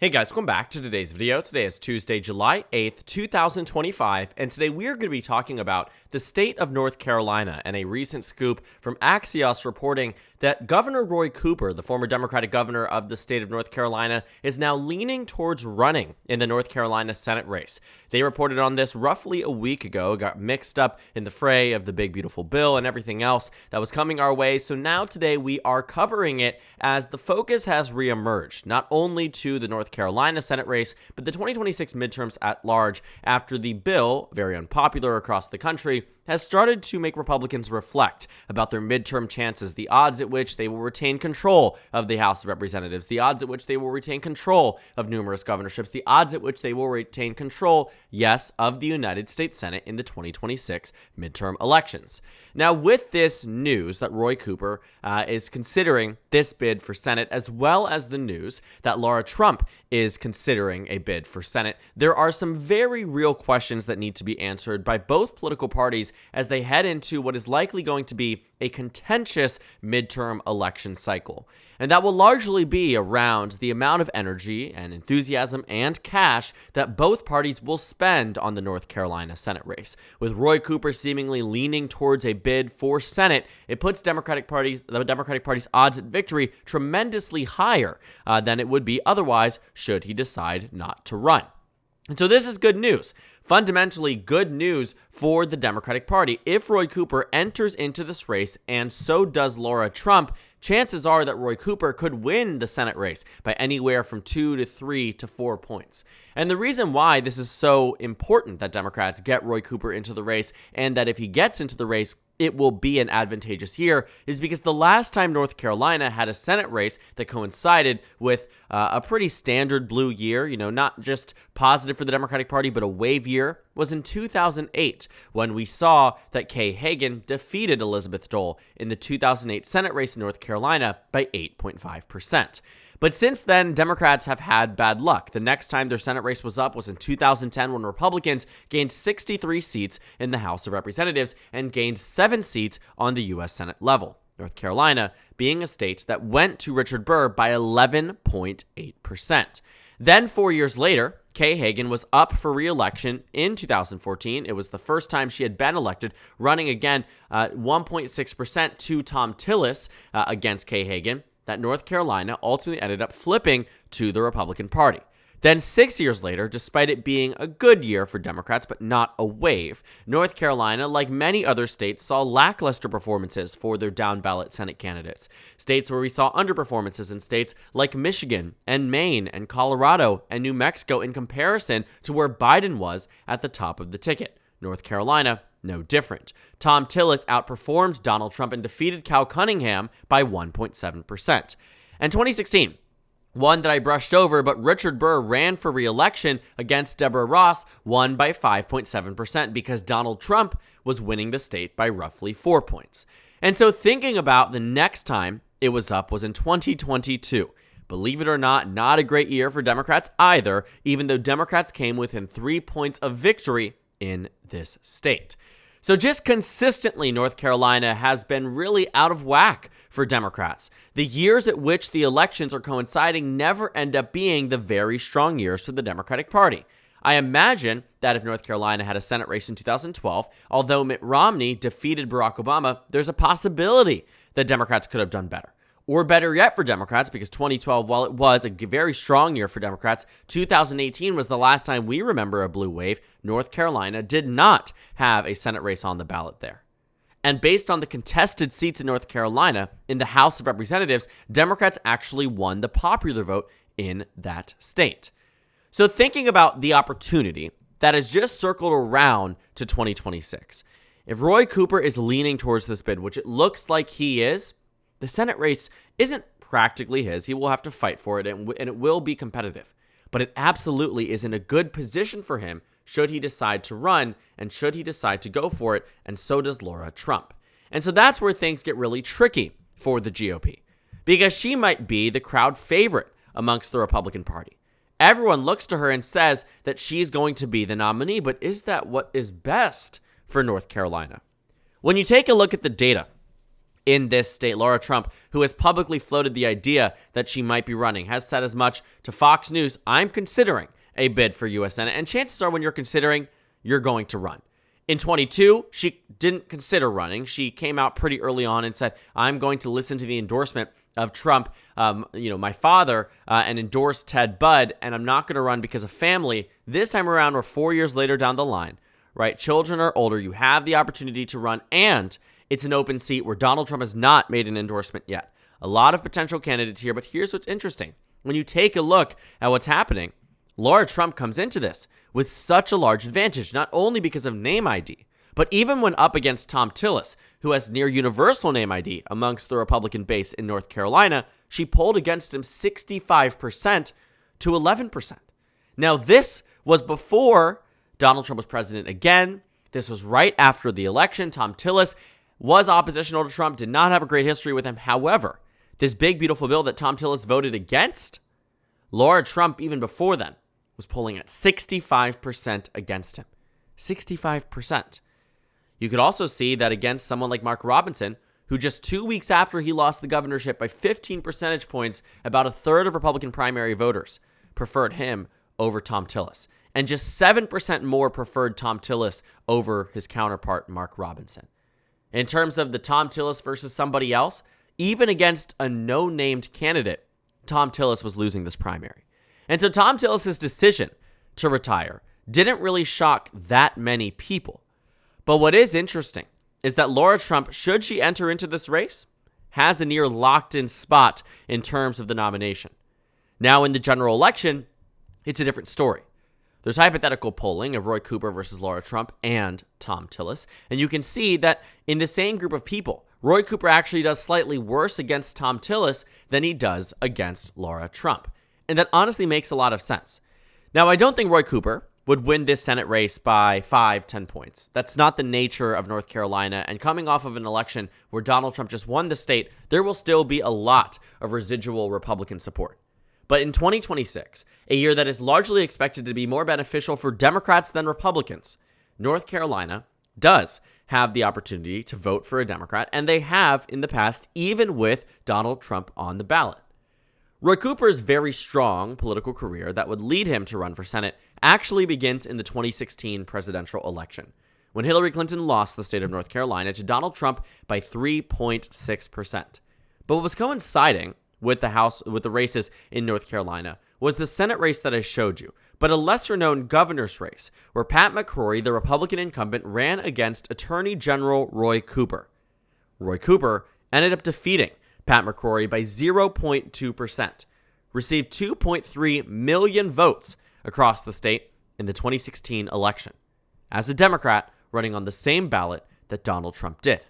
Hey guys, welcome back to today's video. Today is Tuesday, July 8th, 2025, and today we are going to be talking about the state of North Carolina and a recent scoop from Axios reporting that Governor Roy Cooper, the former Democratic governor of the state of North Carolina, is now leaning towards running in the North Carolina Senate race. They reported on this roughly a week ago, got mixed up in the fray of the big beautiful bill and everything else that was coming our way. So now today we are covering it as the focus has reemerged, not only to the North Carolina Senate race, but the 2026 midterms at large after the bill, very unpopular across the country, has started to make Republicans reflect about their midterm chances, the odds at which they will retain control of the House of Representatives, the odds at which they will retain control of numerous governorships, the odds at which they will retain control, yes, of the United States Senate in the 2026 midterm elections. Now, with this news that Roy Cooper is considering this bid for Senate, as well as the news that Laura Trump is considering a bid for Senate, there are some very real questions that need to be answered by both political parties as they head into what is likely going to be a contentious midterm election cycle. And that will largely be around the amount of energy and enthusiasm and cash that both parties will spend on the North Carolina Senate race. With Roy Cooper seemingly leaning towards a bid for Senate, it puts the Democratic Party's odds at victory tremendously higher than it would be otherwise should he decide not to run. And so this is good news. Fundamentally good news for the Democratic Party. If Roy Cooper enters into this race, and so does Laura Trump, chances are that Roy Cooper could win the Senate race by anywhere from 2 to 3 to 4 points. And the reason why this is so important that Democrats get Roy Cooper into the race, and that if he gets into the race, it will be an advantageous year, is because the last time North Carolina had a Senate race that coincided with a pretty standard blue year, not just positive for the Democratic Party, but a wave year, was in 2008, when we saw that Kay Hagan defeated Elizabeth Dole in the 2008 Senate race in North Carolina by 8.5%. But since then, Democrats have had bad luck. The next time their Senate race was up was in 2010, when Republicans gained 63 seats in the House of Representatives and gained 7 seats on the U.S. Senate level. North Carolina being a state that went to Richard Burr by 11.8%. Then 4 years later, Kay Hagan was up for re-election in 2014. It was the first time she had been elected, running again 1.6% to Thom Tillis against Kay Hagan. That North Carolina ultimately ended up flipping to the Republican Party. Then 6 years later, despite it being a good year for Democrats, but not a wave, North Carolina, like many other states, saw lackluster performances for their down-ballot Senate candidates. States where we saw underperformances in states like Michigan and Maine and Colorado and New Mexico in comparison to where Biden was at the top of the ticket. North Carolina, no different. Thom Tillis outperformed Donald Trump and defeated Cal Cunningham by 1.7%. And 2016, one that I brushed over, but Richard Burr ran for re-election against Deborah Ross, won by 5.7% because Donald Trump was winning the state by roughly 4 points. And so thinking about the next time it was up was in 2022. Believe it or not a great year for Democrats either, even though Democrats came within 3 points of victory in this state. So just consistently, North Carolina has been really out of whack for Democrats. The years at which the elections are coinciding never end up being the very strong years for the Democratic Party. I imagine that if North Carolina had a Senate race in 2012, although Mitt Romney defeated Barack Obama, there's a possibility that Democrats could have done better. Or better yet for Democrats, because 2012, while it was a very strong year for Democrats, 2018 was the last time we remember a blue wave. North Carolina did not have a Senate race on the ballot there. And based on the contested seats in North Carolina in the House of Representatives, Democrats actually won the popular vote in that state. So thinking about the opportunity that has just circled around to 2026, if Roy Cooper is leaning towards this bid, which it looks like he is, the Senate race isn't practically his. He will have to fight for it, and it will be competitive. But it absolutely is in a good position for him should he decide to run, and should he decide to go for it, and so does Laura Trump. And so that's where things get really tricky for the GOP, because she might be the crowd favorite amongst the Republican Party. Everyone looks to her and says that she's going to be the nominee, but is that what is best for North Carolina? When you take a look at the data, in this state. Laura Trump, who has publicly floated the idea that she might be running, has said as much to Fox News. I'm considering a bid for U.S. Senate, and chances are when you're considering, you're going to run. In 22, she didn't consider running. She came out pretty early on and said, I'm going to listen to the endorsement of Trump, my father, and endorse Ted Budd, and I'm not going to run because of family. This time around, we're 4 years later down the line, right? Children are older. You have the opportunity to run, and it's an open seat where Donald Trump has not made an endorsement yet. A lot of potential candidates here, but here's what's interesting. When you take a look at what's happening, Laura Trump comes into this with such a large advantage, not only because of name ID, but even when up against Thom Tillis, who has near universal name ID amongst the Republican base in North Carolina, she polled against him 65% to 11%. Now, this was before Donald Trump was president again. This was right after the election. Thom Tillis was oppositional to Trump, did not have a great history with him. However, this big, beautiful bill that Thom Tillis voted against, Laura Trump, even before then, was polling at 65% against him. 65%. You could also see that against someone like Mark Robinson, who just 2 weeks after he lost the governorship by 15 percentage points, about a third of Republican primary voters preferred him over Thom Tillis. And just 7% more preferred Thom Tillis over his counterpart, Mark Robinson. In terms of the Thom Tillis versus somebody else, even against a no-named candidate, Thom Tillis was losing this primary. And so Thom Tillis' decision to retire didn't really shock that many people. But what is interesting is that Laura Trump, should she enter into this race, has a near locked-in spot in terms of the nomination. Now, in the general election, it's a different story. There's hypothetical polling of Roy Cooper versus Laura Trump and Thom Tillis, and you can see that in the same group of people, Roy Cooper actually does slightly worse against Thom Tillis than he does against Laura Trump. And that honestly makes a lot of sense. Now, I don't think Roy Cooper would win this Senate race by 5-10 points. That's not the nature of North Carolina, and coming off of an election where Donald Trump just won the state, there will still be a lot of residual Republican support. But in 2026, a year that is largely expected to be more beneficial for Democrats than Republicans, North Carolina does have the opportunity to vote for a Democrat, and they have in the past, even with Donald Trump on the ballot. Roy Cooper's very strong political career that would lead him to run for Senate actually begins in the 2016 presidential election, when Hillary Clinton lost the state of North Carolina to Donald Trump by 3.6%. But what was coinciding with the races in North Carolina was the Senate race that I showed you, but a lesser-known governor's race where Pat McCrory, the Republican incumbent, ran against Attorney General Roy Cooper. Roy Cooper ended up defeating Pat McCrory by 0.2%, received 2.3 million votes across the state in the 2016 election, as a Democrat running on the same ballot that Donald Trump did.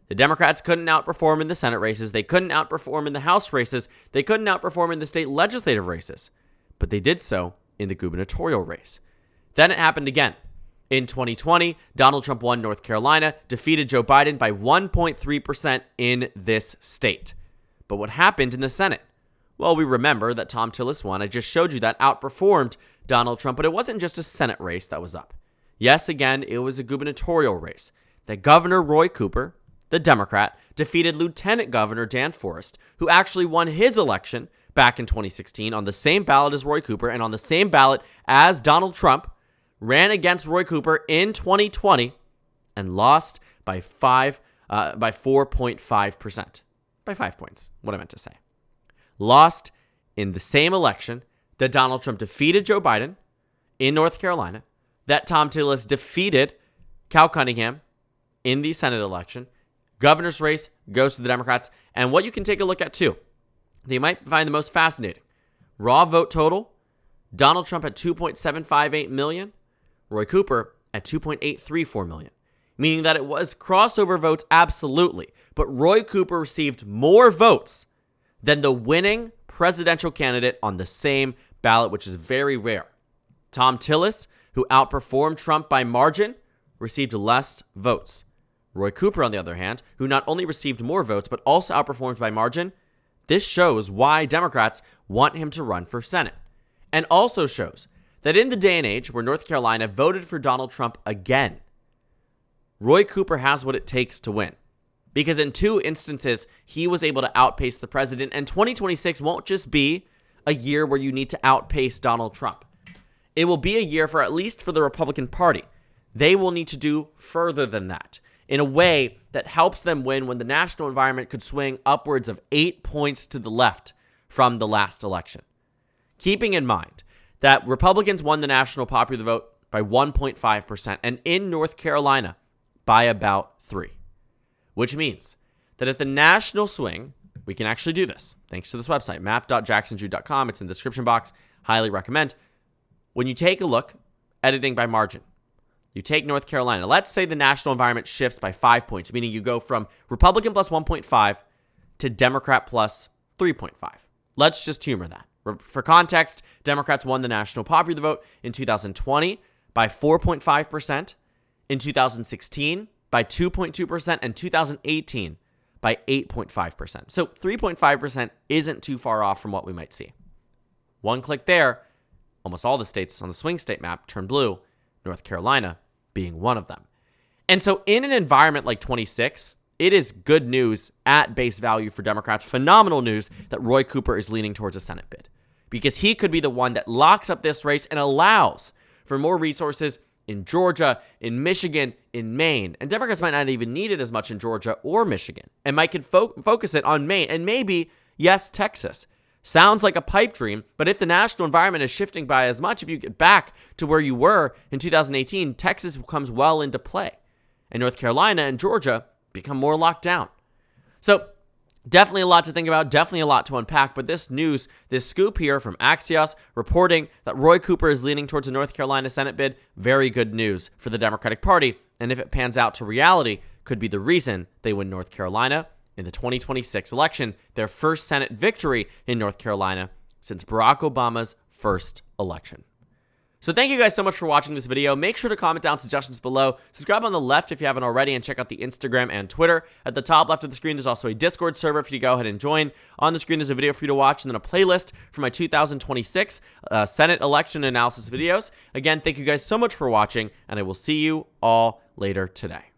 The Democrats couldn't outperform in the Senate races, they couldn't outperform in the House races, they couldn't outperform in the state legislative races, but they did so in the gubernatorial race. Then it happened again. In 2020, Donald Trump won North Carolina, defeated Joe Biden by 1.3% in this state. But what happened in the Senate? Well, we remember that Thom Tillis won. I just showed you that outperformed Donald Trump, but it wasn't just a Senate race that was up. Yes, again, it was a gubernatorial race. That Governor Roy Cooper, the Democrat, defeated Lieutenant Governor Dan Forest, who actually won his election back in 2016 on the same ballot as Roy Cooper and on the same ballot as Donald Trump, ran against Roy Cooper in 2020 and lost by 4.5%. By 5 points, what I meant to say. Lost in the same election that Donald Trump defeated Joe Biden in North Carolina, that Thom Tillis defeated Cal Cunningham in the Senate election. Governor's race goes to the Democrats. And what you can take a look at, too, that you might find the most fascinating. Raw vote total, Donald Trump at 2.758 million, Roy Cooper at 2.834 million. Meaning that it was crossover votes, absolutely. But Roy Cooper received more votes than the winning presidential candidate on the same ballot, which is very rare. Thom Tillis, who outperformed Trump by margin, received less votes. Roy Cooper, on the other hand, who not only received more votes, but also outperformed by margin, this shows why Democrats want him to run for Senate. And also shows that in the day and age where North Carolina voted for Donald Trump again, Roy Cooper has what it takes to win. because in 2 instances, he was able to outpace the president, and 2026 won't just be a year where you need to outpace Donald Trump. It will be a year at least for the Republican Party. They will need to do further than that in a way that helps them win when the national environment could swing upwards of 8 points to the left from the last election. Keeping in mind that Republicans won the national popular vote by 1.5% and in North Carolina by about 3, which means that if the national swing, we can actually do this thanks to this website, map.jacksonjshooa.com. It's in the description box. Highly recommend. When you take a look, editing by margin, you take North Carolina. Let's say the national environment shifts by 5 points, meaning you go from Republican plus 1.5 to Democrat plus 3.5. Let's just humor that. For context, Democrats won the national popular vote in 2020 by 4.5%, in 2016 by 2.2%, and 2018 by 8.5%. So 3.5% isn't too far off from what we might see. One click there, almost all the states on the swing state map turn blue, North Carolina being one of them. And so in an environment like 26, it is good news at base value for Democrats, phenomenal news that Roy Cooper is leaning towards a Senate bid, because he could be the one that locks up this race and allows for more resources in Georgia, in Michigan, in Maine. And Democrats might not even need it as much in Georgia or Michigan, and might focus it on Maine and maybe, yes, Texas. Sounds like a pipe dream, but if the national environment is shifting by as much, if you get back to where you were in 2018, Texas comes well into play. And North Carolina and Georgia become more locked down. So definitely a lot to think about, definitely a lot to unpack, but this news, this scoop here from Axios reporting that Roy Cooper is leaning towards a North Carolina Senate bid, very good news for the Democratic Party, and if it pans out to reality, could be the reason they win North Carolina in the 2026 election, their first Senate victory in North Carolina since Barack Obama's first election. So thank you guys so much for watching this video. Make sure to comment down suggestions below. Subscribe on the left if you haven't already, and check out the Instagram and Twitter. At the top left of the screen, there's also a Discord server for you to go ahead and join. On the screen, there's a video for you to watch, and then a playlist for my 2026 Senate election analysis videos. Again, thank you guys so much for watching, and I will see you all later today.